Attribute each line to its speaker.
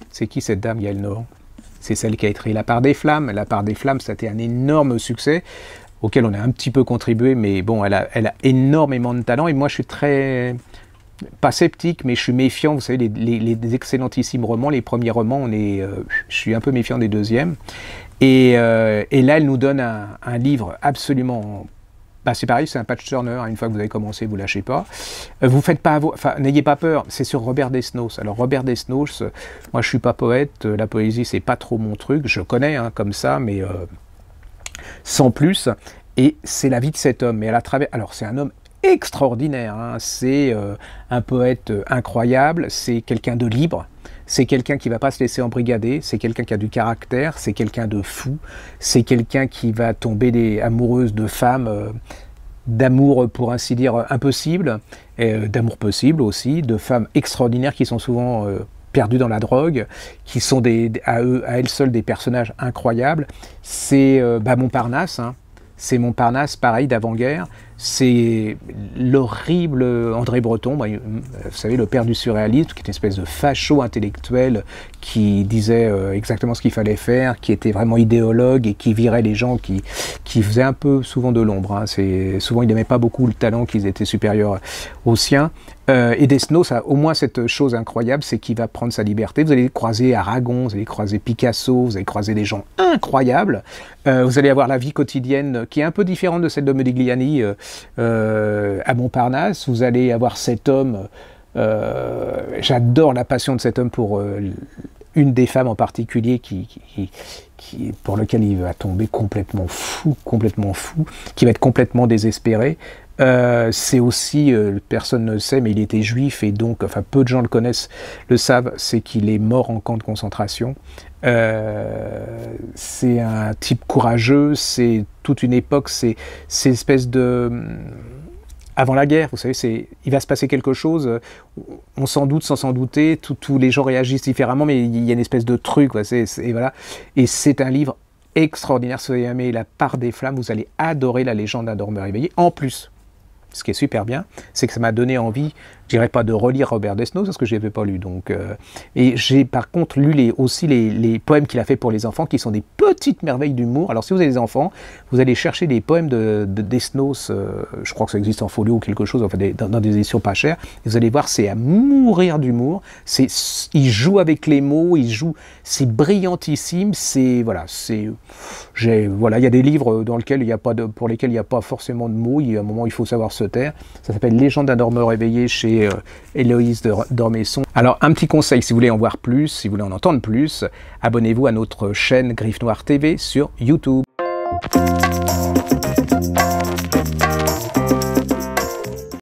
Speaker 1: C'est qui cette dame, Gaëlle Nohan? C'est celle qui a écrit La part des flammes. La part des flammes, ça a été un énorme succès auquel on a un petit peu contribué, mais bon, elle a énormément de talent et moi je suis très, pas sceptique, mais je suis méfiant. Vous savez, les excellentissimes romans, les premiers romans, je suis un peu méfiant des deuxièmes. Et là, elle nous donne un livre absolument... Bah, c'est pareil, c'est un page-turner, hein. Une fois que vous avez commencé, vous ne lâchez pas. Vous faites pas, enfin, n'ayez pas peur, c'est sur Robert Desnos. Alors Robert Desnos, moi je suis pas poète, la poésie c'est pas trop mon truc, je connais hein, comme ça, mais sans plus. Et c'est la vie de cet homme. Mais à travers, alors c'est un homme extraordinaire, hein. C'est un poète incroyable, c'est quelqu'un de libre. C'est quelqu'un qui ne va pas se laisser embrigader, c'est quelqu'un qui a du caractère, c'est quelqu'un de fou, c'est quelqu'un qui va tomber amoureuse de femmes, d'amour pour ainsi dire impossible, d'amour possible aussi, de femmes extraordinaires qui sont souvent perdues dans la drogue, qui sont à elles seules des personnages incroyables. C'est Montparnasse, hein. C'est Montparnasse, pareil, d'avant-guerre. C'est l'horrible André Breton, vous savez, le père du surréalisme, qui est une espèce de facho intellectuel qui disait exactement ce qu'il fallait faire, qui était vraiment idéologue et qui virait les gens qui faisaient un peu souvent de l'ombre. Hein. Souvent, il n'aimait pas beaucoup le talent, qu'ils étaient supérieurs aux siens. Et Desnos a au moins cette chose incroyable, c'est qu'il va prendre sa liberté. Vous allez croiser Aragon, vous allez croiser Picasso, vous allez croiser des gens incroyables. Vous allez avoir la vie quotidienne qui est un peu différente de celle de Modigliani à Montparnasse. Vous allez avoir cet homme, j'adore la passion de cet homme pour une des femmes en particulier pour lequel il va tomber complètement fou, qui va être complètement désespéré. C'est aussi, personne ne le sait, mais il était juif et donc, enfin peu de gens le connaissent, le savent, c'est qu'il est mort en camp de concentration. C'est un type courageux, c'est toute une époque, c'est une espèce de... Avant la guerre, vous savez, il va se passer quelque chose, on s'en doute sans s'en douter, tous les gens réagissent différemment, mais il y a une espèce de truc, quoi, et voilà. Et c'est un livre extraordinaire. Si vous avez aimé La part des flammes, vous allez adorer La légende d'un dormeur éveillé. En plus, ce qui est super bien, c'est que ça m'a donné envie, je dirais pas de relire Robert Desnos, parce que je l'avais pas lu. Donc, et j'ai par contre lu aussi les poèmes qu'il a fait pour les enfants, qui sont des petites merveilles d'humour. Alors si vous avez des enfants, vous allez chercher des poèmes de Desnos, je crois que ça existe en folio ou quelque chose, enfin dans des éditions pas chères, et vous allez voir, c'est à mourir d'humour. Il joue avec les mots, c'est brillantissime, voilà, il y a des livres pour lesquels il n'y a pas forcément de mots, il y a un moment où il faut savoir se taire. Ça s'appelle Légende d'un dormeur éveillé chez Héloïse d'Ormesson. Alors un petit conseil, si vous voulez en voir plus, si vous voulez en entendre plus, abonnez-vous à notre chaîne Griffes Noires TV sur YouTube.